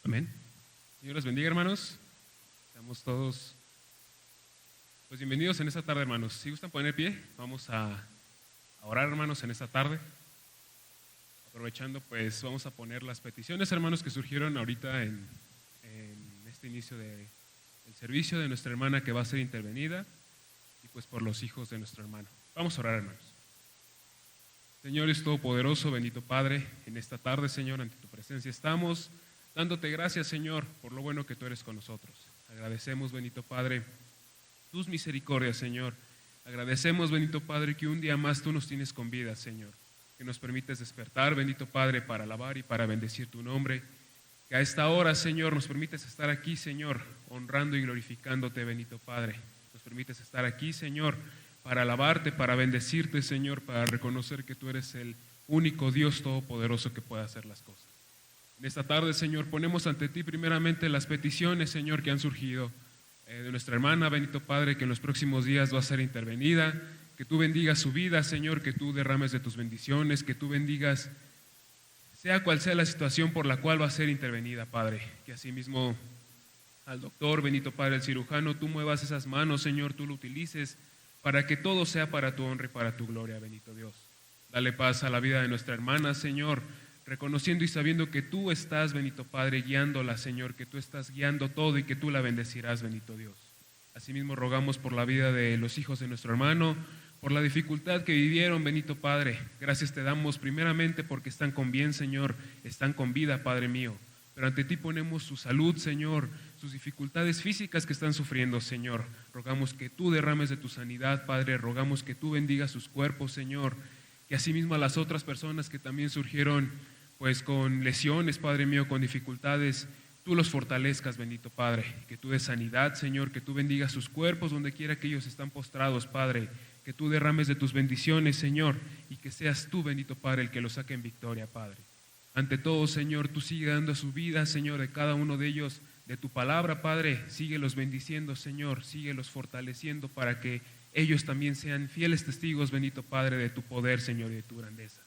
Amén. Dios los bendiga, hermanos. Estamos todos pues bienvenidos en esta tarde, hermanos. Si gustan poner pie, vamos a orar, hermanos, en esta tarde. Aprovechando, pues vamos a poner las peticiones, hermanos, que surgieron ahorita en este inicio del servicio de nuestra hermana que va a ser intervenida y pues por los hijos de nuestro hermano. Vamos a orar, hermanos. Señor es todopoderoso, bendito Padre, en esta tarde, Señor, ante tu presencia estamos dándote gracias, Señor, por lo bueno que tú eres con nosotros. Agradecemos, bendito Padre, tus misericordias, Señor. Agradecemos, bendito Padre, que un día más tú nos tienes con vida, Señor. Que nos permites despertar, bendito Padre, para alabar y para bendecir tu nombre. Que a esta hora, Señor, nos permites estar aquí, Señor, honrando y glorificándote, bendito Padre. Nos permites estar aquí, Señor, para alabarte, para bendecirte, Señor, para reconocer que tú eres el único Dios todopoderoso que puede hacer las cosas. En esta tarde, Señor, ponemos ante ti primeramente las peticiones, Señor, que han surgido de nuestra hermana, bendito Padre, que en los próximos días va a ser intervenida, que tú bendigas su vida, Señor, que tú derrames de tus bendiciones, que tú bendigas, sea cual sea la situación por la cual va a ser intervenida, Padre, que asimismo al doctor, bendito Padre, el cirujano, tú muevas esas manos, Señor, tú lo utilices para que todo sea para tu honra y para tu gloria, bendito Dios. Dale paz a la vida de nuestra hermana, Señor, reconociendo y sabiendo que tú estás, bendito Padre, guiándola, Señor, que tú estás guiando todo y que tú la bendecirás, bendito Dios. Asimismo rogamos por la vida de los hijos de nuestro hermano, por la dificultad que vivieron, bendito Padre. Gracias te damos primeramente porque están con bien, Señor, están con vida, Padre mío. Pero ante ti ponemos su salud, Señor, sus dificultades físicas que están sufriendo, Señor. Rogamos que tú derrames de tu sanidad, Padre. Rogamos que tú bendigas sus cuerpos, Señor. Que asimismo a las otras personas que también surgieron pues con lesiones, Padre mío, con dificultades, tú los fortalezcas, bendito Padre. Que tú des sanidad, Señor, que tú bendigas sus cuerpos donde quiera que ellos están postrados, Padre. Que tú derrames de tus bendiciones, Señor, y que seas tú, bendito Padre, el que los saque en victoria, Padre. Ante todo, Señor, tú sigue dando su vida, Señor, de cada uno de ellos, de tu palabra, Padre. Síguelos bendiciendo, Señor, síguelos fortaleciendo para que ellos también sean fieles testigos, bendito Padre, de tu poder, Señor, y de tu grandeza.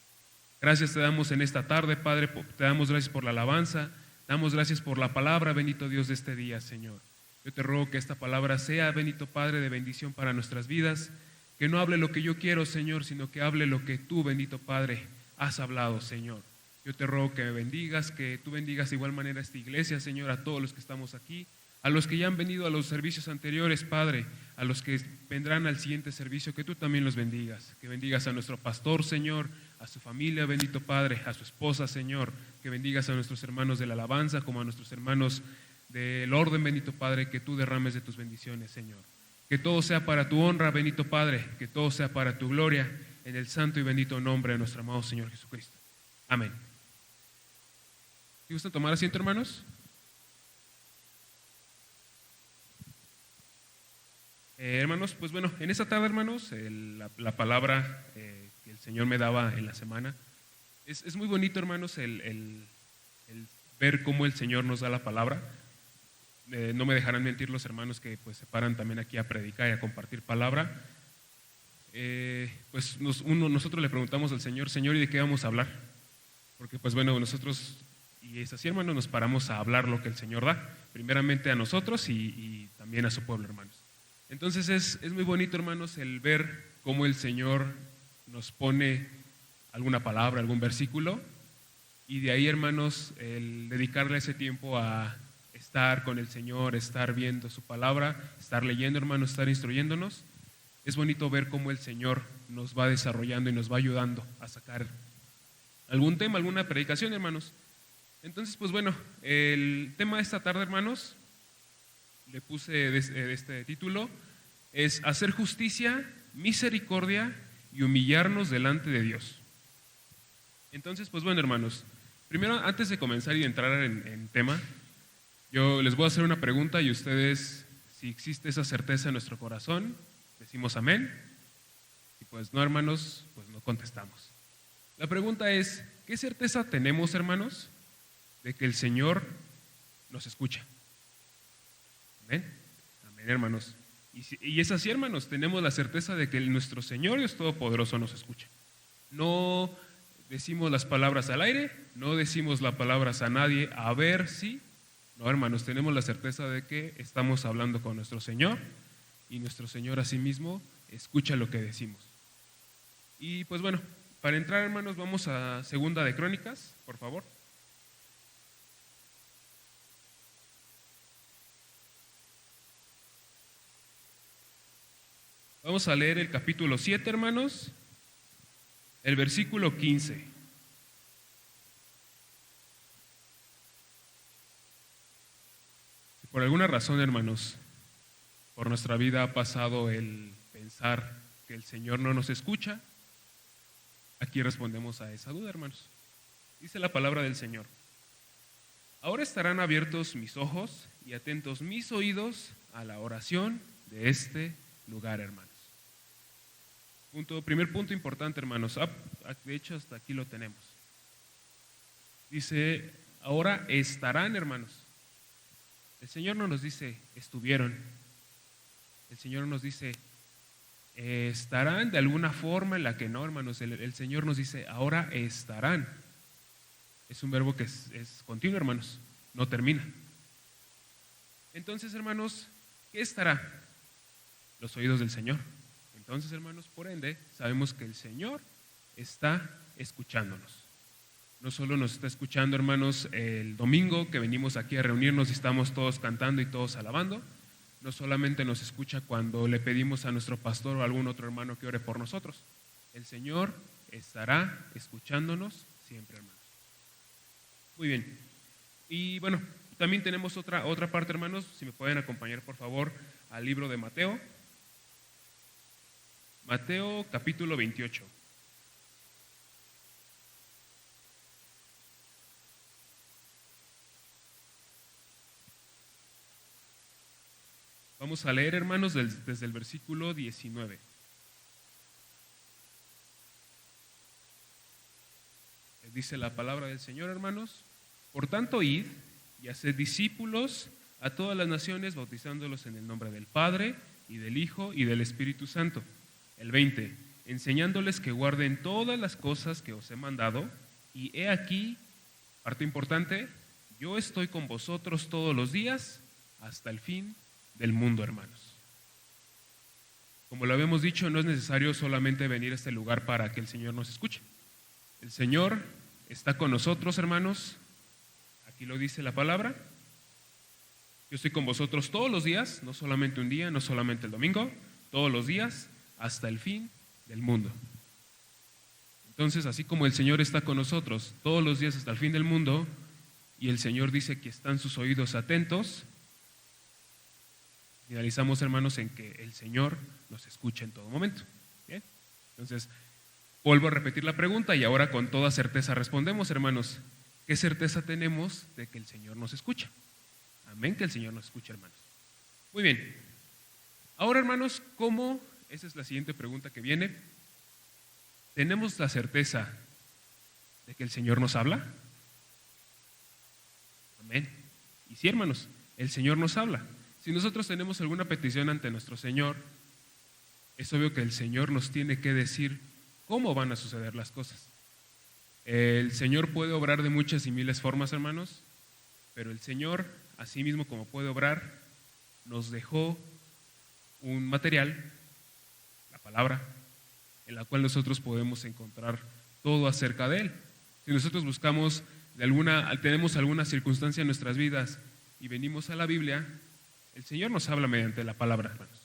Gracias te damos en esta tarde, Padre, te damos gracias por la alabanza, te damos gracias por la palabra, bendito Dios, de este día, Señor. Yo te ruego que esta palabra sea, bendito Padre, de bendición para nuestras vidas, que no hable lo que yo quiero, Señor, sino que hable lo que tú, bendito Padre, has hablado, Señor. Yo te ruego que me bendigas, que tú bendigas de igual manera esta iglesia, Señor, a todos los que estamos aquí, a los que ya han venido a los servicios anteriores, Padre, a los que vendrán al siguiente servicio, que tú también los bendigas, que bendigas a nuestro pastor, Señor, a su familia, bendito Padre, a su esposa, Señor, que bendigas a nuestros hermanos de la alabanza, como a nuestros hermanos del orden, bendito Padre, que tú derrames de tus bendiciones, Señor. Que todo sea para tu honra, bendito Padre, que todo sea para tu gloria, en el santo y bendito nombre de nuestro amado Señor Jesucristo. Amén. ¿Sí gustan tomar asiento, hermanos? Hermanos, pues bueno, en esta tarde, hermanos, la palabra que el Señor me daba en la semana, es muy bonito, hermanos, el ver cómo el Señor nos da la palabra. No me dejarán mentir los hermanos que pues se paran también aquí a predicar y a compartir palabra. Pues nosotros le preguntamos al Señor, Señor, ¿y de qué vamos a hablar? Porque pues bueno, nosotros, y es así, hermanos, nos paramos a hablar lo que el Señor da, primeramente a nosotros y también a su pueblo, hermanos. Entonces es muy bonito, hermanos, el ver cómo el Señor nos pone alguna palabra, algún versículo, y de ahí, hermanos, el dedicarle ese tiempo a estar con el Señor, estar viendo su palabra, estar leyendo, hermanos, estar instruyéndonos. Es bonito ver cómo el Señor nos va desarrollando y nos va ayudando a sacar algún tema, alguna predicación, hermanos. Entonces, pues bueno, el tema de esta tarde, hermanos, le puse de este título, es hacer justicia, misericordia y humillarnos delante de Dios. Entonces, pues bueno, hermanos, primero, antes de comenzar y entrar en tema, yo les voy a hacer una pregunta y ustedes, si existe esa certeza en nuestro corazón, decimos amén. Y pues no, hermanos, pues no contestamos. La pregunta es, ¿qué certeza tenemos, hermanos, de que el Señor nos escucha? Amén. Amén, hermanos. Y es así, hermanos, tenemos la certeza de que nuestro Señor Dios Todopoderoso nos escucha. No decimos las palabras al aire, no decimos las palabras a nadie a ver si, No, hermanos, tenemos la certeza de que estamos hablando con nuestro Señor y nuestro Señor asimismo escucha lo que decimos. Y pues bueno, para entrar, hermanos, vamos a Segunda de Crónicas, por favor. Vamos a leer el capítulo 7, hermanos, el versículo 15. Por alguna razón, hermanos, por nuestra vida ha pasado el pensar que el Señor no nos escucha. Aquí respondemos a esa duda, hermanos. Dice la palabra del Señor: ahora estarán abiertos mis ojos y atentos mis oídos a la oración de este lugar, hermanos. Primer punto importante, hermanos. De hecho, hasta aquí lo tenemos. Dice, ahora estarán, hermanos. El Señor no nos dice, estuvieron. El Señor nos dice, estarán de alguna forma en la que no, hermanos. El Señor nos dice, ahora estarán. Es un verbo que es continuo, hermanos, no termina. Entonces, hermanos, ¿qué estará? Los oídos del Señor. Entonces, hermanos, por ende, sabemos que el Señor está escuchándonos. No solo nos está escuchando, hermanos, el domingo que venimos aquí a reunirnos y estamos todos cantando y todos alabando. No solamente nos escucha cuando le pedimos a nuestro pastor o a algún otro hermano que ore por nosotros. El Señor estará escuchándonos siempre, hermanos. Muy bien. Y bueno, también tenemos otra parte, hermanos. Si me pueden acompañar, por favor, al libro de Mateo. Mateo capítulo 28. Vamos a leer, hermanos, desde el versículo 19. Dice la palabra del Señor, hermanos: por tanto, id y haced discípulos a todas las naciones, bautizándolos en el nombre del Padre, y del Hijo, y del Espíritu Santo. El 20, enseñándoles que guarden todas las cosas que os he mandado, y he aquí, parte importante, yo estoy con vosotros todos los días hasta el fin del mundo, hermanos. Como lo habíamos dicho, no es necesario solamente venir a este lugar para que el Señor nos escuche. El Señor está con nosotros, hermanos. Aquí lo dice la palabra. Yo estoy con vosotros todos los días, no solamente un día, no solamente el domingo, todos los días hasta el fin del mundo. Entonces, así como el Señor está con nosotros todos los días hasta el fin del mundo, y el Señor dice que están sus oídos atentos, finalizamos, hermanos, en que el Señor nos escucha en todo momento. ¿Bien? Entonces, vuelvo a repetir la pregunta y ahora con toda certeza respondemos, hermanos. ¿Qué certeza tenemos de que el Señor nos escucha? Amén, que el Señor nos escucha, hermanos. Muy bien. Ahora, hermanos, ¿cómo? Esa es la siguiente pregunta que viene. ¿Tenemos la certeza de que el Señor nos habla? Amén. Y sí, hermanos, el Señor nos habla. Si nosotros tenemos alguna petición ante nuestro Señor, es obvio que el Señor nos tiene que decir cómo van a suceder las cosas. El Señor puede obrar de muchas y miles formas, hermanos, pero el Señor, así mismo como puede obrar, nos dejó un material, la palabra, en la cual nosotros podemos encontrar todo acerca de Él. Si nosotros buscamos tenemos alguna circunstancia en nuestras vidas y venimos a la Biblia, el Señor nos habla mediante la palabra, hermanos.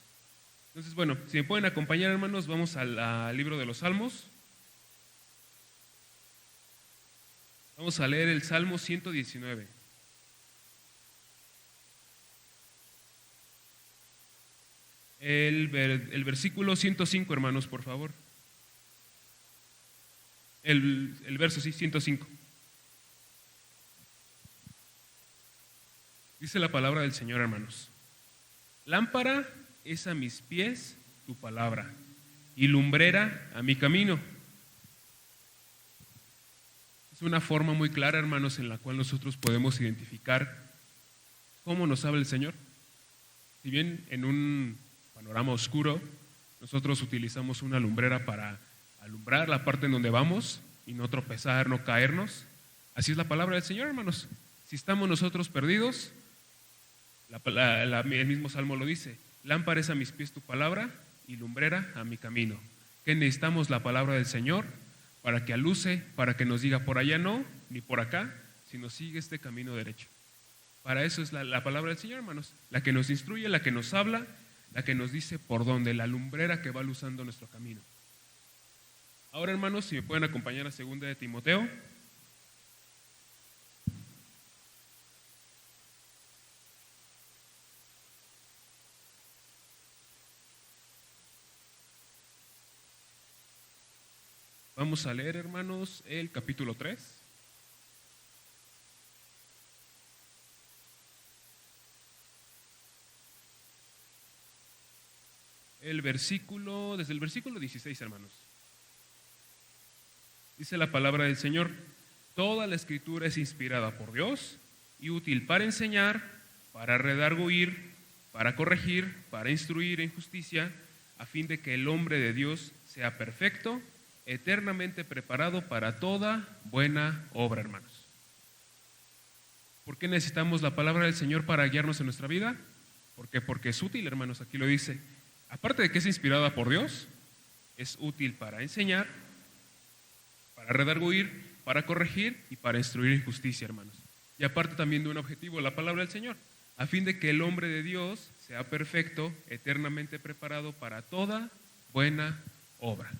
Entonces, bueno, si me pueden acompañar, hermanos, vamos al libro de los Salmos. Vamos a leer el Salmo 119. El versículo 105, hermanos, por favor. El verso, sí, 105. Dice la palabra del Señor, hermanos: lámpara es a mis pies tu palabra, y lumbrera a mi camino. Es una forma muy clara, hermanos, en la cual nosotros podemos identificar cómo nos habla el Señor. Si bien en un panorama oscuro, nosotros utilizamos una lumbrera para alumbrar la parte en donde vamos y no tropezar, no caernos. Así es la palabra del Señor, hermanos. Si estamos nosotros perdidos, El mismo Salmo lo dice: lámpara es a mis pies tu palabra y lumbrera a mi camino. Que necesitamos la palabra del Señor para que aluce, para que nos diga por allá no, ni por acá, sino sigue este camino derecho. Para eso es la palabra del Señor, hermanos, la que nos instruye, la que nos habla, la que nos dice por dónde, la lumbrera que va luzando nuestro camino. Ahora, hermanos, si me pueden acompañar a 2 de Timoteo. Vamos a leer, hermanos, el capítulo 3. Desde el versículo 16, hermanos. Dice la palabra del Señor: toda la escritura es inspirada por Dios y útil para enseñar, para redarguir, para corregir, para instruir en justicia, a fin de que el hombre de Dios sea perfecto, eternamente preparado para toda buena obra, hermanos. ¿Por qué necesitamos la palabra del Señor para guiarnos en nuestra vida? ¿Por qué? Porque es útil, hermanos, aquí lo dice. Aparte de que es inspirada por Dios, es útil para enseñar, para redarguir, para corregir y para instruir en justicia, hermanos. Y aparte también de un objetivo, la palabra del Señor, a fin de que el hombre de Dios sea perfecto, eternamente preparado para toda buena obra.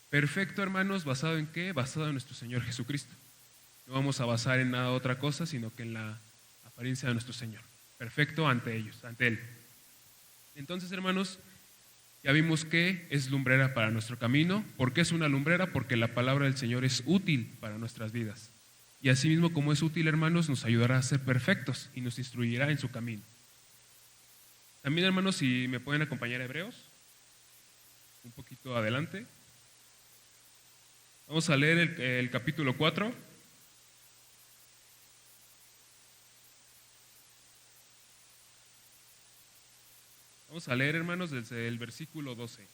Perfecto, hermanos, ¿basado en qué? Basado en nuestro Señor Jesucristo. No vamos a basar en nada otra cosa, sino que en la apariencia de nuestro Señor. Perfecto ante ellos, ante Él. Entonces, hermanos, ya vimos que es lumbrera para nuestro camino. ¿Por qué es una lumbrera? Porque la palabra del Señor es útil para nuestras vidas. Y asimismo, como es útil, hermanos, nos ayudará a ser perfectos y nos instruirá en su camino. También, hermanos, si me pueden acompañar a Hebreos, un poquito adelante. Vamos a leer el capítulo 4. Vamos a leer, hermanos, desde el versículo 12.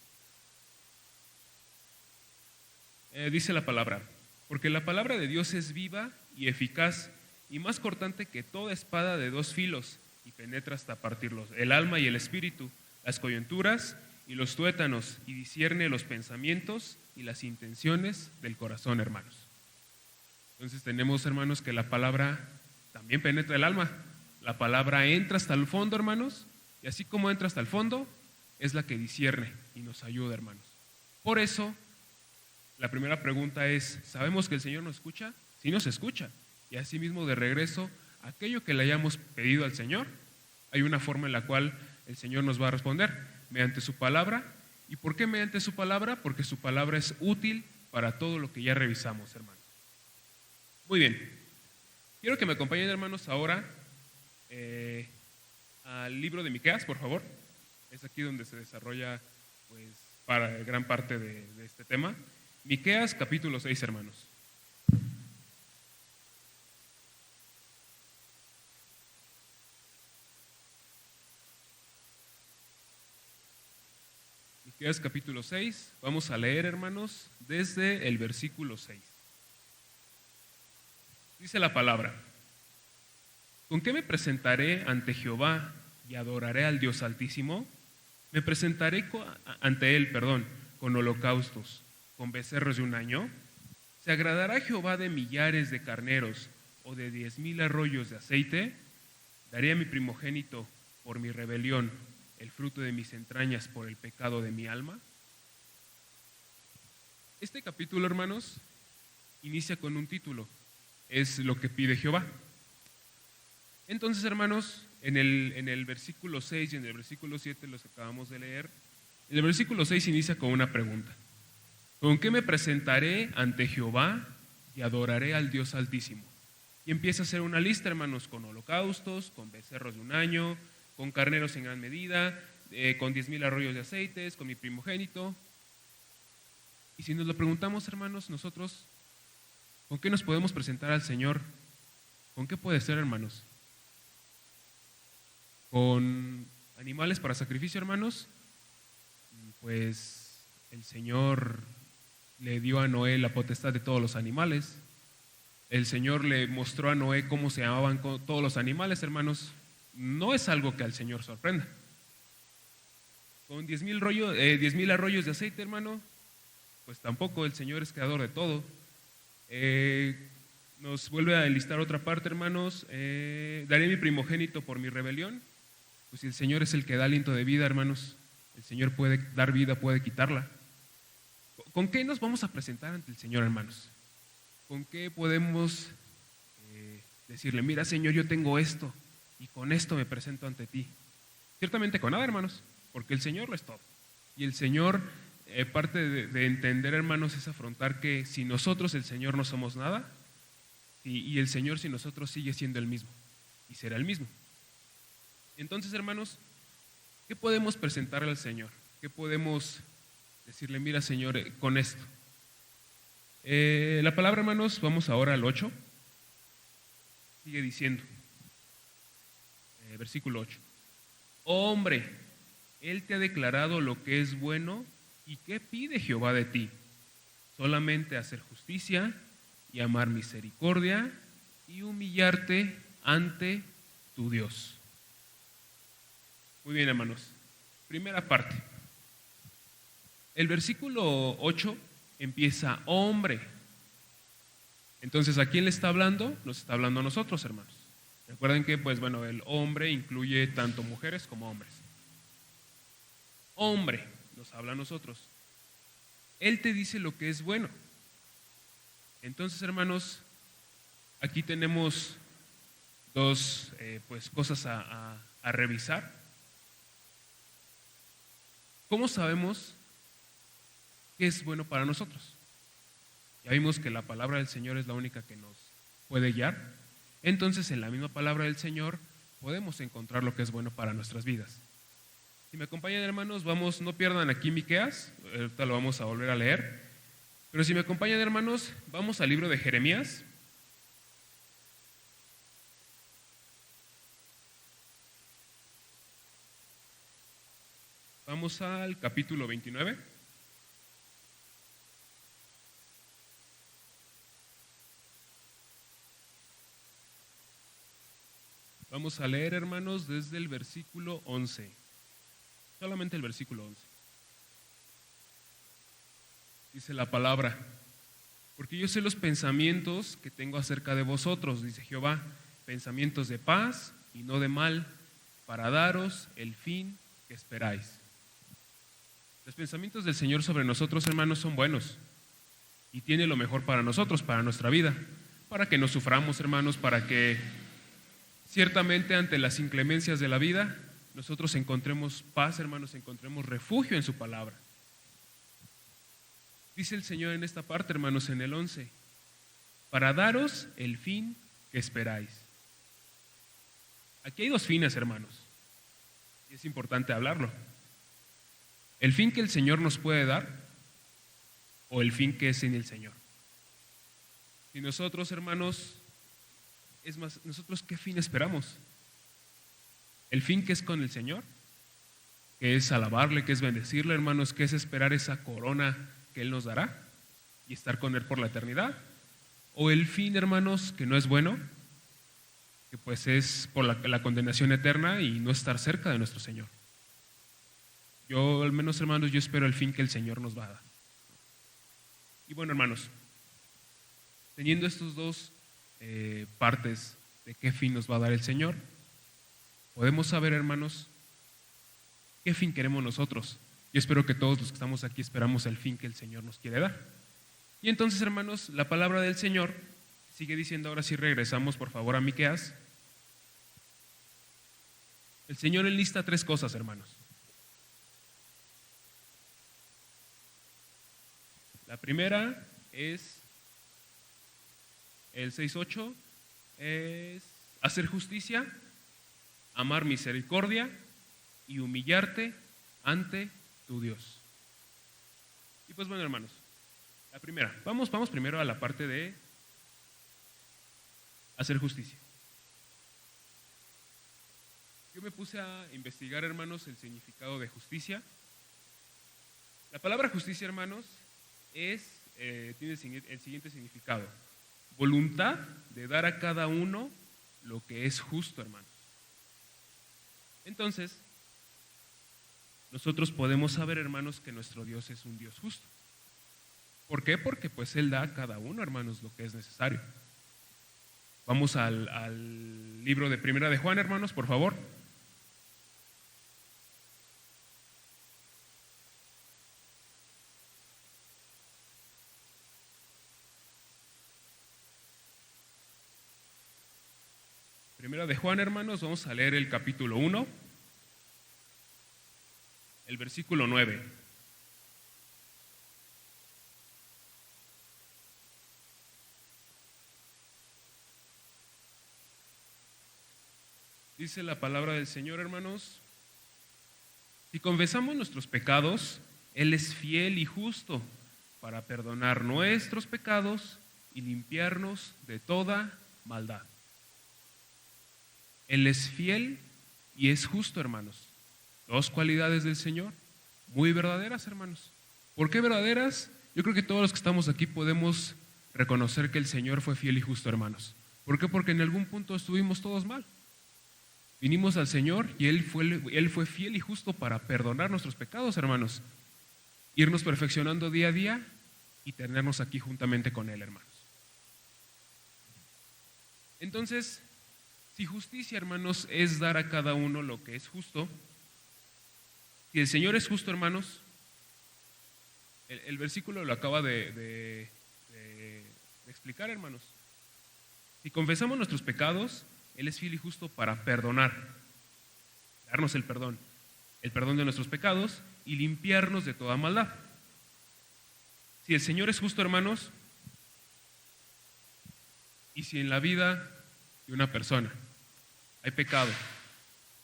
Dice la palabra: porque la palabra de Dios es viva y eficaz y más cortante que toda espada de 2 filos y penetra hasta partirlos, el alma y el espíritu, las coyunturas y los tuétanos, y discierne los pensamientos y las intenciones del corazón, hermanos. Entonces tenemos, hermanos, que la palabra también penetra el alma. La palabra entra hasta el fondo, hermanos, y así como entra hasta el fondo, es la que discierne y nos ayuda, hermanos. Por eso, la primera pregunta es: ¿sabemos que el Señor nos escucha? Sí, nos escucha. Y asimismo, de regreso, aquello que le hayamos pedido al Señor, hay una forma en la cual el Señor nos va a responder: mediante su palabra. ¿Y por qué mediante su palabra? Porque su palabra es útil para todo lo que ya revisamos, hermanos. Muy bien. Quiero que me acompañen, hermanos, ahora al libro de Miqueas, por favor. Es aquí donde se desarrolla, pues, para gran parte de este tema. Miqueas, capítulo 6, hermanos. Miqueas capítulo 6, vamos a leer, hermanos, desde el versículo 6. Dice la palabra: ¿con qué me presentaré ante Jehová y adoraré al Dios Altísimo? Me presentaré ante Él, con holocaustos, con becerros de un año. ¿Se agradará Jehová de millares de carneros o de 10,000 arroyos de aceite? Daré a mi primogénito por mi rebelión, el fruto de mis entrañas por el pecado de mi alma. Este capítulo, hermanos, inicia con un título: es lo que pide Jehová. Entonces, hermanos, en el versículo 6 y en el versículo 7, los acabamos de leer, el versículo 6 inicia con una pregunta: ¿con qué me presentaré ante Jehová y adoraré al Dios Altísimo? Y empieza a hacer una lista, hermanos, con holocaustos, con becerros de un año, con carneros en gran medida, con 10,000 arroyos de aceites, con mi primogénito. Y si nos lo preguntamos, hermanos, nosotros, ¿con qué nos podemos presentar al Señor? ¿Con qué puede ser, hermanos? ¿Con animales para sacrificio, hermanos? Pues el Señor le dio a Noé la potestad de todos los animales. El Señor le mostró a Noé cómo se llamaban todos los animales, hermanos. no es algo que al Señor sorprenda. Con 10,000 arroyos de aceite, hermano, pues tampoco, el Señor es creador de todo. Nos vuelve a enlistar otra parte, hermanos. Daré mi primogénito por mi rebelión. Pues si el Señor es el que da aliento de vida, hermanos, el Señor puede dar vida, puede quitarla. ¿Con qué nos vamos a presentar ante el Señor, hermanos? ¿Con qué podemos decirle, mira, Señor, yo tengo esto y con esto me presento ante ti? Ciertamente con nada, hermanos, porque el Señor lo es todo. Y el Señor, parte de entender, hermanos, es afrontar que si nosotros, el Señor, no somos nada, y el Señor, si nosotros, sigue siendo el mismo y será el mismo. Entonces, hermanos, ¿qué podemos presentarle al Señor? ¿Qué podemos decirle, mira, Señor, con esto? La palabra, hermanos, vamos ahora al 8. Sigue diciendo, versículo 8. Oh, hombre, Él te ha declarado lo que es bueno, ¿y qué pide Jehová de ti? Solamente hacer justicia y amar misericordia y humillarte ante tu Dios. Muy bien, hermanos. Primera parte. El versículo 8 empieza, oh, hombre. Entonces, ¿a quién le está hablando? Nos está hablando a nosotros, hermanos. Recuerden que, pues bueno, el hombre incluye tanto mujeres como hombres. Hombre, nos habla a nosotros. Él te dice lo que es bueno. Entonces, hermanos, aquí tenemos dos pues cosas a revisar. ¿Cómo sabemos qué es bueno para nosotros? Ya vimos que la palabra del Señor es la única que nos puede guiar. Entonces, en la misma palabra del Señor podemos encontrar lo que es bueno para nuestras vidas. Si me acompañan, hermanos, vamos, no pierdan aquí Miqueas, ahorita lo vamos a volver a leer. Pero si me acompañan, hermanos, vamos al libro de Jeremías. Vamos al capítulo 29. Vamos a leer, hermanos, desde el versículo 11. Solamente el versículo 11. Dice la palabra, porque yo sé los pensamientos que tengo acerca de vosotros, dice Jehová, pensamientos de paz y no de mal, para daros el fin que esperáis. Los pensamientos del Señor sobre nosotros, hermanos, son buenos y tiene lo mejor para nosotros, para nuestra vida, para que no suframos, hermanos, para que ciertamente ante las inclemencias de la vida nosotros encontremos paz, hermanos, encontremos refugio en su palabra. Dice el Señor en esta parte, hermanos, en el 11, para daros el fin que esperáis. Aquí hay dos fines, hermanos, y es importante hablarlo. El fin que el Señor nos puede dar o el fin que es en el Señor. Si nosotros, hermanos, es más, nosotros ¿qué fin esperamos? El fin que es con el Señor, que es alabarle, que es bendecirle, hermanos, que es esperar esa corona que Él nos dará y estar con Él por la eternidad. O el fin, hermanos, que no es bueno, que pues es por la condenación eterna y no estar cerca de nuestro Señor. Yo, al menos, hermanos, yo espero el fin que el Señor nos va a dar. Y bueno, hermanos, teniendo estos dos partes de qué fin nos va a dar el Señor, podemos saber, hermanos, qué fin queremos nosotros. Yo espero que todos los que estamos aquí esperamos el fin que el Señor nos quiere dar. Y entonces, hermanos, la palabra del Señor sigue diciendo, ahora sí regresamos por favor a Miqueas. El Señor enlista tres cosas, hermanos. La primera es, el 6:8, es hacer justicia, amar misericordia y humillarte ante tu Dios. Y pues bueno, hermanos, la primera, vamos primero a la parte de hacer justicia. Yo me puse a investigar, hermanos, el significado de justicia. La palabra justicia, hermanos, tiene el siguiente significado: voluntad de dar a cada uno lo que es justo, hermanos. Entonces, nosotros podemos saber, hermanos, que nuestro Dios es un Dios justo. ¿Por qué? Porque pues Él da a cada uno, hermanos, lo que es necesario. Vamos al libro de Primera de Juan, hermanos, por favor. Primera de Juan, hermanos, vamos a leer el capítulo 1, el versículo 9. Dice la palabra del Señor, hermanos: si confesamos nuestros pecados, Él es fiel y justo para perdonar nuestros pecados y limpiarnos de toda maldad. Él es fiel y es justo, hermanos. Dos cualidades del Señor, muy verdaderas, hermanos. ¿Por qué verdaderas? Yo creo que todos los que estamos aquí podemos reconocer que el Señor fue fiel y justo, hermanos. ¿Por qué? Porque en algún punto estuvimos todos mal. Vinimos al Señor y Él fue fiel y justo para perdonar nuestros pecados, hermanos. Irnos perfeccionando día a día y tenernos aquí juntamente con Él, hermanos. Entonces, si justicia, hermanos, es dar a cada uno lo que es justo, si el Señor es justo, hermanos, el versículo lo acaba de explicar, hermanos. Si confesamos nuestros pecados, Él es fiel y justo para perdonar, darnos el perdón de nuestros pecados y limpiarnos de toda maldad. Si el Señor es justo, hermanos, y si en la vida de una persona hay pecado,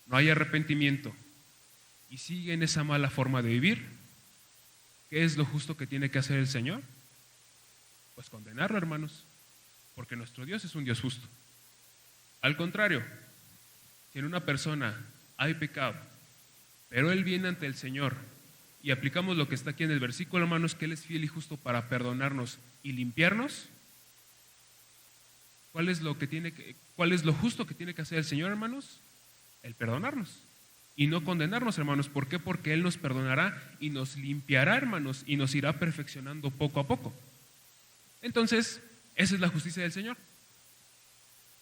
no hay arrepentimiento y sigue en esa mala forma de vivir, ¿qué es lo justo que tiene que hacer el Señor? Pues condenarlo, hermanos, porque nuestro Dios es un Dios justo. Al contrario, si en una persona hay pecado, pero él viene ante el Señor y aplicamos lo que está aquí en el versículo, hermanos, que Él es fiel y justo para perdonarnos y limpiarnos, ¿cuál es lo justo que tiene que hacer el Señor, hermanos? El perdonarnos y no condenarnos, hermanos. ¿Por qué? Porque Él nos perdonará y nos limpiará, hermanos, y nos irá perfeccionando poco a poco. Entonces, esa es la justicia del Señor.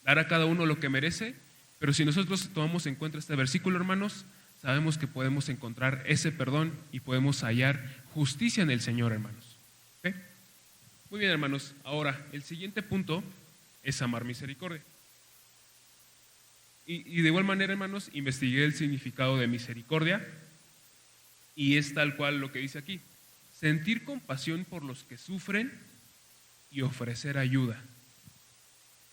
Dar a cada uno lo que merece, pero si nosotros tomamos en cuenta este versículo, hermanos, sabemos que podemos encontrar ese perdón y podemos hallar justicia en el Señor, hermanos. ¿Okay? Muy bien, hermanos. Ahora, el siguiente punto es amar misericordia. Y de igual manera, hermanos, investigué el significado de misericordia y es tal cual lo que dice aquí: sentir compasión por los que sufren y ofrecer ayuda.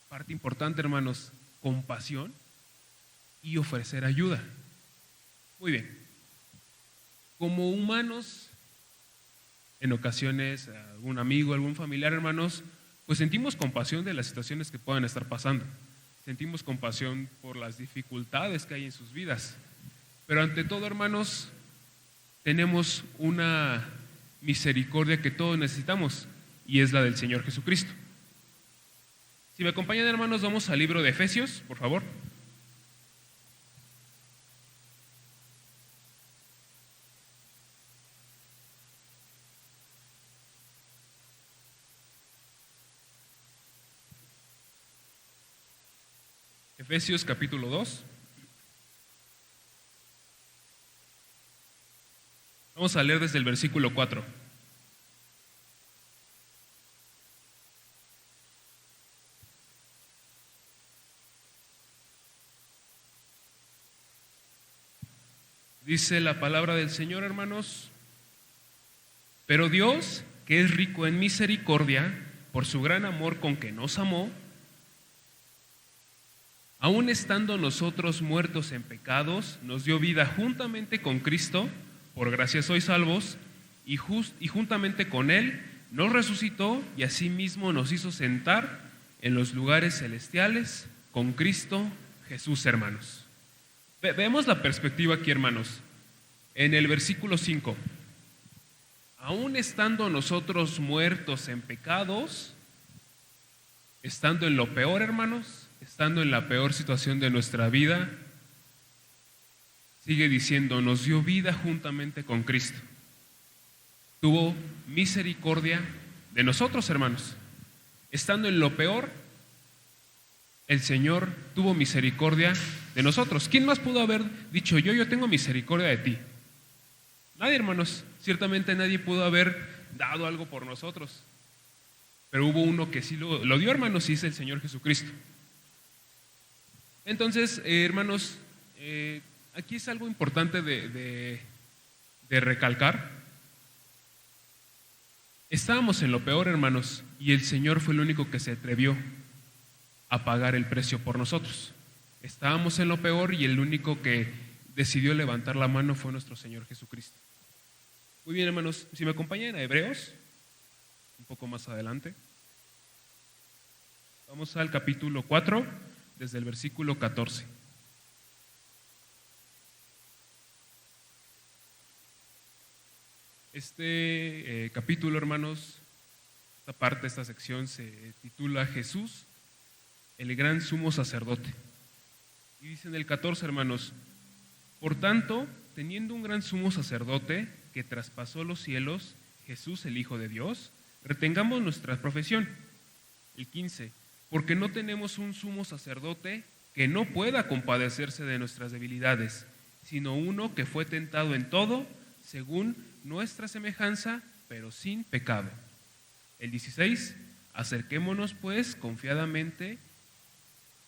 Parte importante, hermanos, compasión y ofrecer ayuda. Muy bien. Como humanos, en ocasiones, algún amigo, algún familiar, hermanos, pues sentimos compasión de las situaciones que puedan estar pasando. Sentimos compasión por las dificultades que hay en sus vidas. Pero ante todo, hermanos, tenemos una misericordia que todos necesitamos y es la del Señor Jesucristo. Si me acompañan, hermanos, vamos al libro de Efesios, por favor. Efesios capítulo 2. Vamos a leer desde el versículo 4. Dice la palabra del Señor, hermanos: pero Dios, que es rico en misericordia, por su gran amor con que nos amó, aun estando nosotros muertos en pecados, nos dio vida juntamente con Cristo. Por gracia sois salvos, y juntamente con Él nos resucitó y asimismo nos hizo sentar en los lugares celestiales con Cristo Jesús, hermanos. Vemos la perspectiva aquí, hermanos. En el versículo 5, aun estando nosotros muertos en pecados, estando en lo peor, hermanos, estando en la peor situación de nuestra vida, sigue diciendo, nos dio vida juntamente con Cristo. Tuvo misericordia de nosotros, hermanos. Estando en lo peor, el Señor tuvo misericordia de nosotros. ¿Quién más pudo haber dicho, yo tengo misericordia de ti? Nadie, hermanos. Ciertamente nadie pudo haber dado algo por nosotros. Pero hubo uno que sí lo dio, hermanos, y es el Señor Jesucristo. Entonces, hermanos, aquí es algo importante de recalcar. Estábamos en lo peor, hermanos, y el Señor fue el único que se atrevió a pagar el precio por nosotros. Estábamos en lo peor y el único que decidió levantar la mano fue nuestro Señor Jesucristo. Muy bien, hermanos, si me acompañan a Hebreos, un poco más adelante. Vamos al capítulo 4, desde el versículo 14. Este capítulo, hermanos, esta parte, esta sección se titula Jesús, el gran sumo sacerdote. Y dice en el 14, hermanos, por tanto, teniendo un gran sumo sacerdote que traspasó los cielos, Jesús el Hijo de Dios, retengamos nuestra profesión. El 15, porque no tenemos un sumo sacerdote que no pueda compadecerse de nuestras debilidades, sino uno que fue tentado en todo, según nuestra semejanza, pero sin pecado. El 16, acerquémonos pues confiadamente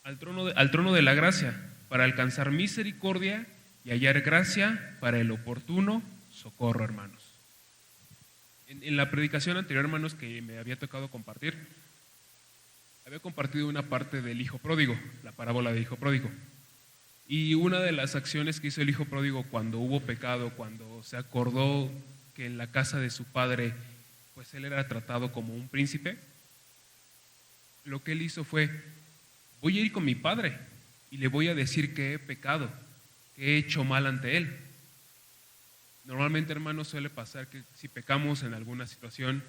al trono de la gracia, para alcanzar misericordia y hallar gracia para el oportuno socorro, hermanos. En la predicación anterior, hermanos, que me había tocado compartir, había compartido una parte del hijo pródigo, la parábola del hijo pródigo. Y una de las acciones que hizo el hijo pródigo cuando hubo pecado, cuando se acordó que en la casa de su padre, pues él era tratado como un príncipe, lo que él hizo fue, voy a ir con mi padre y le voy a decir que he pecado, que he hecho mal ante él. Normalmente, hermanos, suele pasar que si pecamos en alguna situación,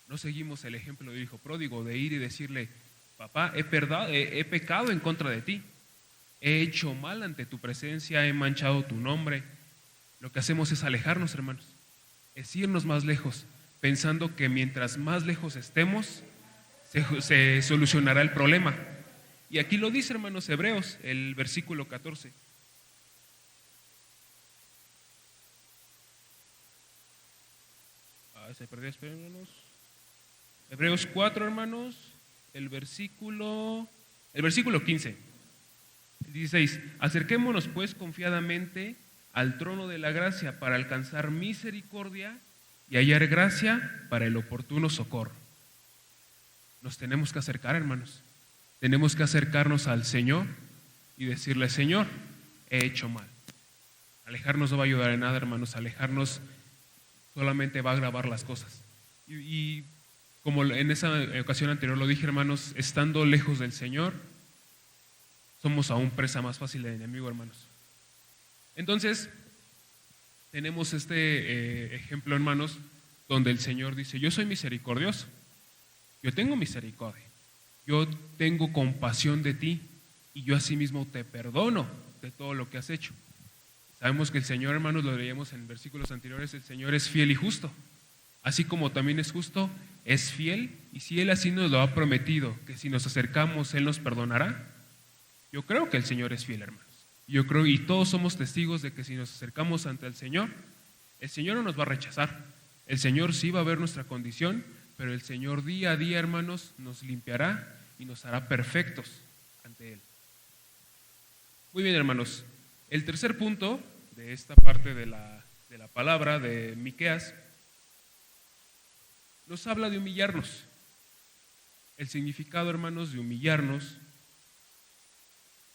no seguimos el ejemplo del hijo pródigo, de ir y decirle, papá, he pecado en contra de ti, he hecho mal ante tu presencia, he manchado tu nombre. Lo que hacemos es alejarnos, hermanos, es irnos más lejos, pensando que mientras más lejos estemos, se solucionará el problema. Y aquí lo dice, hermanos, Hebreos, el versículo 14. Se perdió, espérenos. Hebreos 4, hermanos, el versículo 15. El 16. Acerquémonos pues confiadamente al trono de la gracia para alcanzar misericordia y hallar gracia para el oportuno socorro. Nos tenemos que acercar, hermanos. Tenemos que acercarnos al Señor y decirle, Señor, he hecho mal. Alejarnos no va a ayudar en nada, hermanos. Alejarnos solamente va a agravar las cosas. Y como en esa ocasión anterior lo dije, hermanos, estando lejos del Señor, somos aún presa más fácil del enemigo, hermanos. Entonces, tenemos este ejemplo, hermanos, donde el Señor dice, yo soy misericordioso, yo tengo misericordia, yo tengo compasión de ti y yo asimismo te perdono de todo lo que has hecho. Sabemos que el Señor, hermanos, lo leíamos en versículos anteriores, el Señor es fiel y justo. Así como también es justo, es fiel, y si Él así nos lo ha prometido, que si nos acercamos Él nos perdonará, yo creo que el Señor es fiel, hermanos. Yo creo, y todos somos testigos de que si nos acercamos ante el Señor no nos va a rechazar. El Señor sí va a ver nuestra condición, pero el Señor día a día, hermanos, nos limpiará y nos hará perfectos ante Él. Muy bien, hermanos. El tercer punto de esta parte de la palabra de Miqueas nos habla de humillarnos. El significado, hermanos, de humillarnos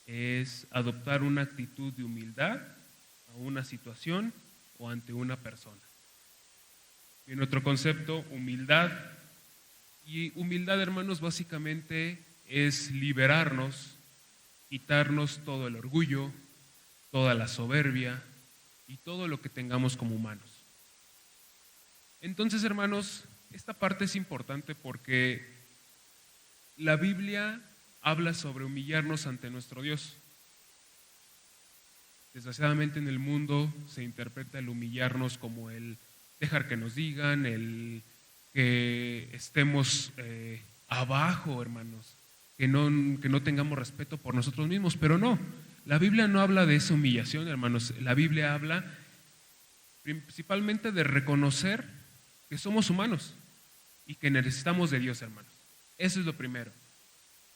es adoptar una actitud de humildad a una situación o ante una persona. En otro concepto, humildad. Y humildad, hermanos, básicamente es liberarnos, quitarnos todo el orgullo, toda la soberbia y todo lo que tengamos como humanos. Entonces, hermanos, esta parte es importante porque la Biblia habla sobre humillarnos ante nuestro Dios. Desgraciadamente en el mundo se interpreta el humillarnos como el dejar que nos digan, el que estemos abajo, hermanos, que no tengamos respeto por nosotros mismos, pero no, la Biblia no habla de esa humillación, hermanos, la Biblia habla principalmente de reconocer que somos humanos y que necesitamos de Dios, hermanos. Eso es lo primero.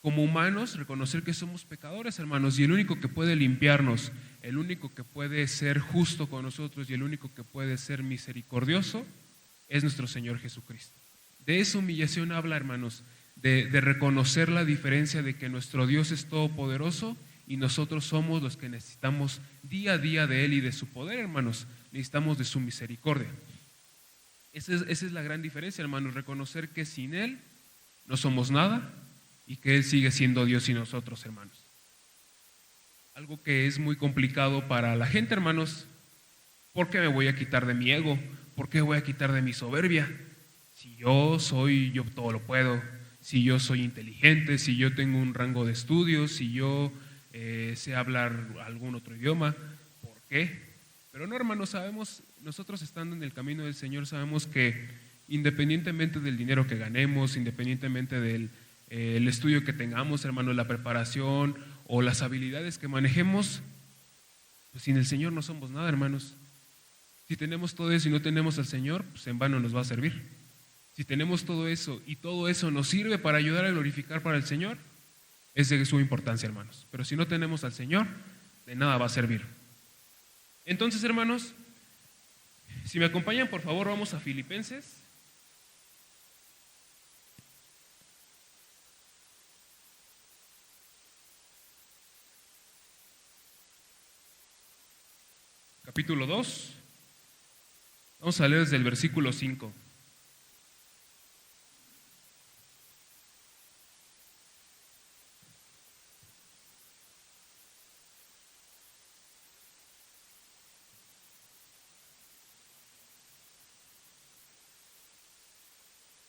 Como humanos, reconocer que somos pecadores, hermanos, y el único que puede limpiarnos, el único que puede ser justo con nosotros y el único que puede ser misericordioso es nuestro Señor Jesucristo. De esa humillación habla, hermanos, de reconocer la diferencia de que nuestro Dios es todopoderoso y nosotros somos los que necesitamos día a día de Él y de su poder, hermanos. Necesitamos de su misericordia. Esa es la gran diferencia, hermanos, reconocer que sin Él no somos nada y que Él sigue siendo Dios y nosotros, hermanos. Algo que es muy complicado para la gente, hermanos. ¿Por qué me voy a quitar de mi ego? ¿Por qué voy a quitar de mi soberbia? Si yo todo lo puedo, si yo soy inteligente, si yo tengo un rango de estudios, si yo sé hablar algún otro idioma, ¿por qué? Pero no, hermanos, sabemos, nosotros estando en el camino del Señor, sabemos que independientemente del dinero que ganemos, independientemente del el estudio que tengamos, hermanos, la preparación o las habilidades que manejemos, pues sin el Señor no somos nada, hermanos. Si tenemos todo eso y no tenemos al Señor, pues en vano nos va a servir. Si tenemos todo eso y todo eso nos sirve para ayudar a glorificar para el Señor, es de suma importancia, hermanos. Pero si no tenemos al Señor, de nada va a servir. Entonces, hermanos, si me acompañan, por favor, vamos a Filipenses. Capítulo 2. Vamos a leer desde el versículo 5.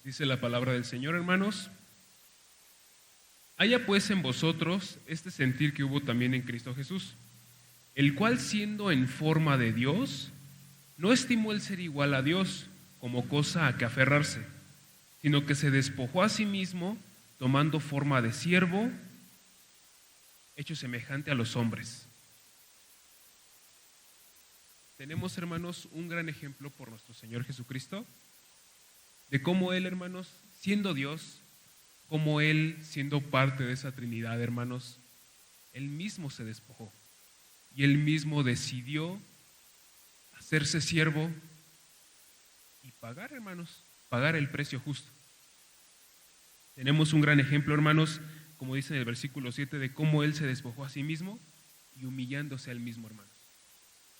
Dice la palabra del Señor, hermanos. Haya pues en vosotros este sentir que hubo también en Cristo Jesús, el cual siendo en forma de Dios, no estimó el ser igual a Dios como cosa a que aferrarse, sino que se despojó a sí mismo, tomando forma de siervo, hecho semejante a los hombres. Tenemos, hermanos, un gran ejemplo por nuestro Señor Jesucristo, de cómo Él, hermanos, siendo Dios, como Él siendo parte de esa Trinidad, hermanos, Él mismo se despojó y Él mismo decidió hacerse siervo y pagar, hermanos, pagar el precio justo. Tenemos un gran ejemplo, hermanos, como dice en el versículo 7, de cómo Él se despojó a sí mismo y humillándose a Él mismo, hermanos.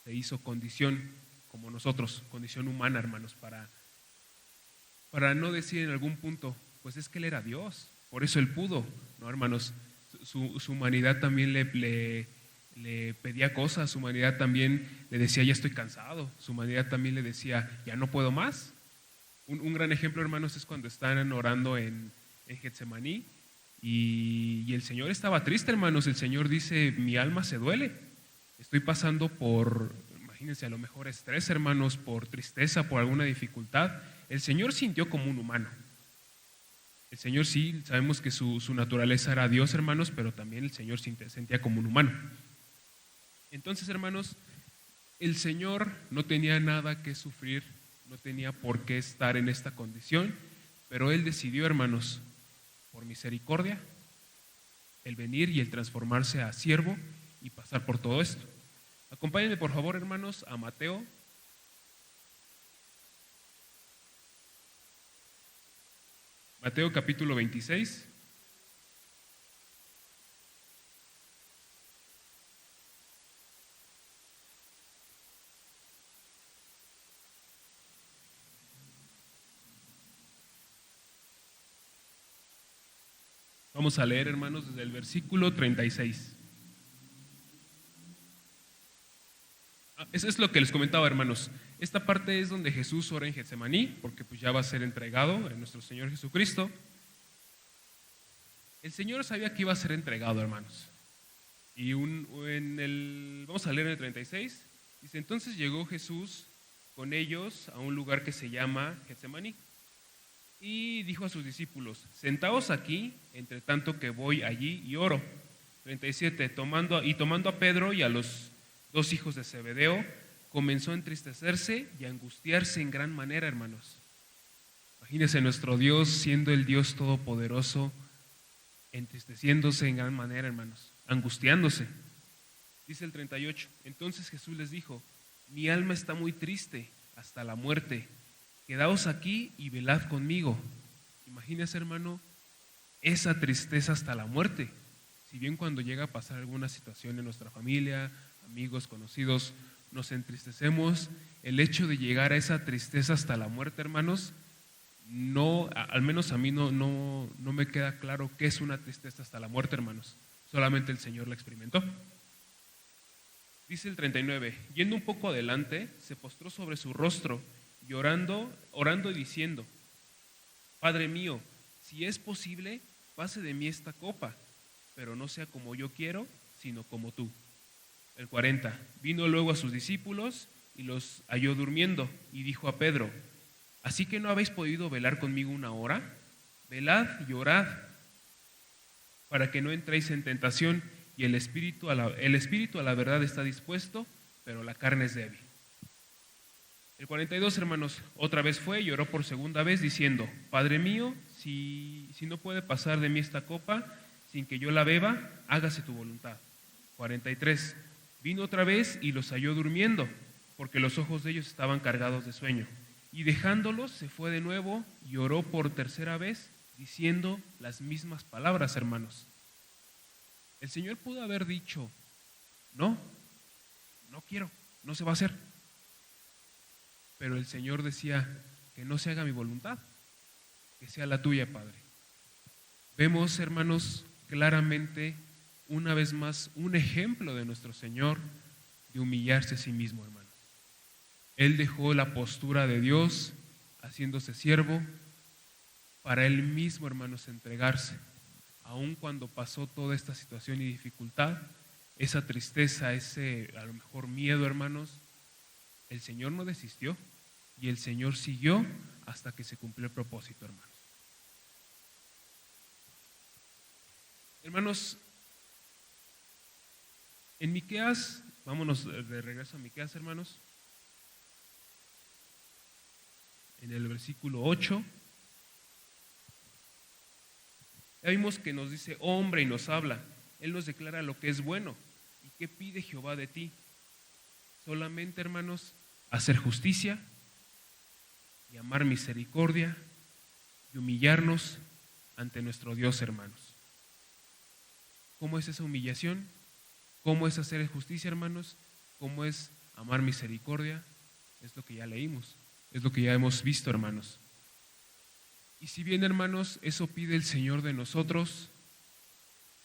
Se hizo condición como nosotros, condición humana, hermanos, para no decir en algún punto, pues es que Él era Dios, por eso Él pudo, ¿no, hermanos? Su humanidad también le pedía cosas, su humanidad también le decía, ya estoy cansado, su humanidad también le decía, ya no puedo más. Un gran ejemplo, hermanos, es cuando están orando en Getsemaní y el Señor estaba triste, hermanos. El Señor dice, mi alma se duele, estoy pasando por, imagínense, a lo mejor estrés, hermanos, por tristeza, por alguna dificultad. El Señor sintió como un humano. El Señor sí, sabemos que su naturaleza era Dios, hermanos, pero también el Señor sentía como un humano. Entonces, hermanos, el Señor no tenía nada que sufrir, no tenía por qué estar en esta condición, pero Él decidió, hermanos, por misericordia, el venir y el transformarse a siervo y pasar por todo esto. Acompáñenme, por favor, hermanos, a Mateo. Mateo capítulo 26. Vamos a leer, hermanos, desde el versículo 36. Eso es lo que les comentaba, hermanos. Esta parte es donde Jesús ora en Getsemaní, porque pues ya va a ser entregado en nuestro Señor Jesucristo. El Señor sabía que iba a ser entregado, hermanos. Y vamos vamos a leer en el 36. Dice, entonces llegó Jesús con ellos a un lugar que se llama Getsemaní y dijo a sus discípulos, sentaos aquí, entre tanto que voy allí y oro. 37, tomando a Pedro y a los dos hijos de Zebedeo, comenzó a entristecerse y a angustiarse en gran manera, hermanos. Imagínense nuestro Dios siendo el Dios todopoderoso, entristeciéndose en gran manera, hermanos, angustiándose. Dice el 38, entonces Jesús les dijo, mi alma está muy triste hasta la muerte, quedaos aquí y velad conmigo. Imagínense, hermano, esa tristeza hasta la muerte. Si bien cuando llega a pasar alguna situación en nuestra familia, amigos, conocidos, nos entristecemos, el hecho de llegar a esa tristeza hasta la muerte, hermanos, no, al menos a mí no me queda claro qué es una tristeza hasta la muerte, hermanos. Solamente el Señor la experimentó. Dice el 39, yendo un poco adelante, se postró sobre su rostro y orando y diciendo, Padre mío, si es posible, pase de mí esta copa, pero no sea como yo quiero, sino como tú. El 40, vino luego a sus discípulos y los halló durmiendo y dijo a Pedro, ¿así que no habéis podido velar conmigo una hora? Velad y orad para que no entréis en tentación, y el espíritu a la verdad está dispuesto, pero la carne es débil. El 42, hermanos, otra vez fue y oró por segunda vez diciendo, Padre mío, si no puede pasar de mí esta copa sin que yo la beba, hágase tu voluntad. 43, vino otra vez y los halló durmiendo, porque los ojos de ellos estaban cargados de sueño. Y dejándolos se fue de nuevo y oró por tercera vez, diciendo las mismas palabras, hermanos. El Señor pudo haber dicho, no quiero, no se va a hacer. Pero el Señor decía, que no se haga mi voluntad, que sea la tuya, Padre. Vemos, hermanos, claramente, una vez más, un ejemplo de nuestro Señor de humillarse a sí mismo, hermanos. Él dejó la postura de Dios, haciéndose siervo, para Él mismo, hermanos, entregarse. Aun cuando pasó toda esta situación y dificultad, esa tristeza, ese a lo mejor miedo, hermanos, el Señor no desistió y el Señor siguió hasta que se cumplió el propósito, hermanos. Hermanos, en Miqueas, vámonos de regreso a Miqueas, hermanos, en el versículo 8, ya vimos que nos dice hombre y nos habla. Él nos declara lo que es bueno. ¿Y qué pide Jehová de ti? Solamente, hermanos, hacer justicia y amar misericordia y humillarnos ante nuestro Dios, hermanos. ¿Cómo es esa humillación? ¿Cómo es hacer justicia, hermanos? ¿Cómo es amar misericordia? Es lo que ya leímos, es lo que ya hemos visto, hermanos. Y si bien, hermanos, eso pide el Señor de nosotros,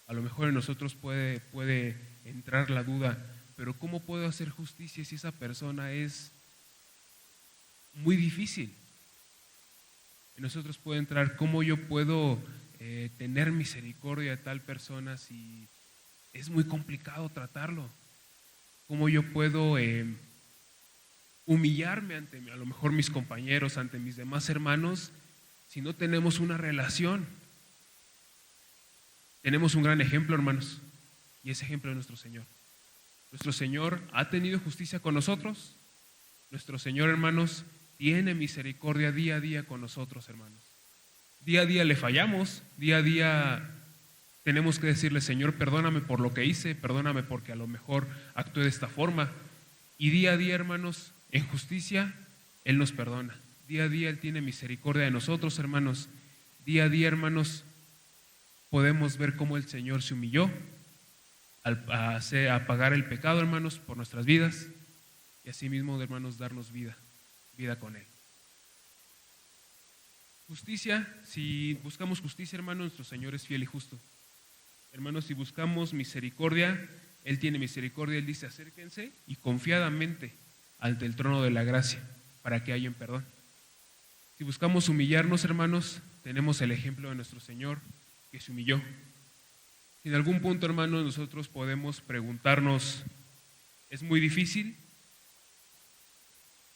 a lo mejor en nosotros puede entrar la duda, pero ¿cómo puedo hacer justicia si esa persona es muy difícil? En nosotros puede entrar, ¿cómo yo puedo tener misericordia de tal persona si es muy complicado tratarlo? ¿Cómo yo puedo humillarme ante a lo mejor mis compañeros, ante mis demás hermanos, si no tenemos una relación? Tenemos un gran ejemplo, hermanos, y ese ejemplo es nuestro Señor. Nuestro Señor ha tenido justicia con nosotros. Nuestro Señor, hermanos, tiene misericordia día a día con nosotros, hermanos. Día a día le fallamos, día a día tenemos que decirle, Señor, perdóname por lo que hice, perdóname porque a lo mejor actué de esta forma. Y día a día, hermanos, en justicia, Él nos perdona. Día a día Él tiene misericordia de nosotros, hermanos. Día a día, hermanos, podemos ver cómo el Señor se humilló a pagar el pecado, hermanos, por nuestras vidas, y asimismo, hermanos, darnos vida con Él. Justicia, si buscamos justicia, hermanos, nuestro Señor es fiel y justo. Hermanos, si buscamos misericordia, Él tiene misericordia. Él dice, acérquense y confiadamente ante el trono de la gracia para que haya perdón. Si buscamos humillarnos, hermanos, tenemos el ejemplo de nuestro Señor que se humilló. En algún punto, hermanos, nosotros podemos preguntarnos, Es muy difícil.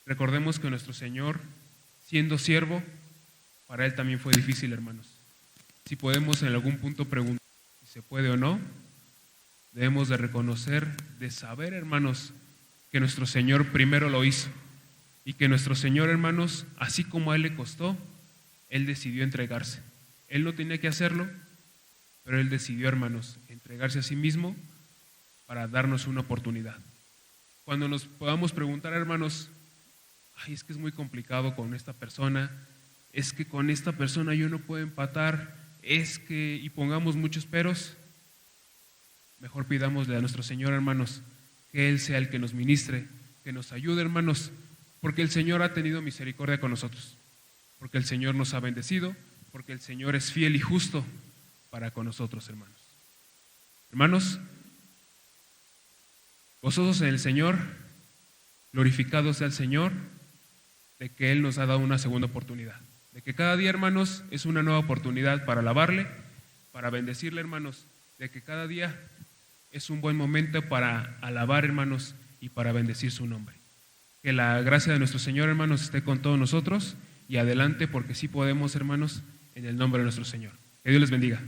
Recordemos que nuestro Señor, siendo siervo, para Él también fue difícil, hermanos. Si podemos en algún punto preguntar si se puede o no, debemos de reconocer, de saber, hermanos, que nuestro Señor primero lo hizo y que nuestro Señor, hermanos, así como a Él le costó, Él decidió entregarse. Él no tenía que hacerlo, pero Él decidió, hermanos, entregarse a sí mismo para darnos una oportunidad. Cuando nos podamos preguntar, hermanos, ay, es que es muy complicado con esta persona, es que con esta persona yo no puedo empatar, es que, y pongamos muchos peros, mejor pidámosle a nuestro Señor, hermanos, que Él sea el que nos ministre, que nos ayude, hermanos, porque el Señor ha tenido misericordia con nosotros, porque el Señor nos ha bendecido, porque el Señor es fiel y justo para con nosotros, hermanos. Hermanos, gozosos en el Señor, glorificado sea el Señor, de que Él nos ha dado una segunda oportunidad, de que cada día, hermanos, es una nueva oportunidad para alabarle, para bendecirle, hermanos, de que cada día es un buen momento para alabar, hermanos, y para bendecir su nombre. Que la gracia de nuestro Señor, hermanos, esté con todos nosotros y adelante, porque sí podemos, hermanos, en el nombre de nuestro Señor. Que Dios les bendiga.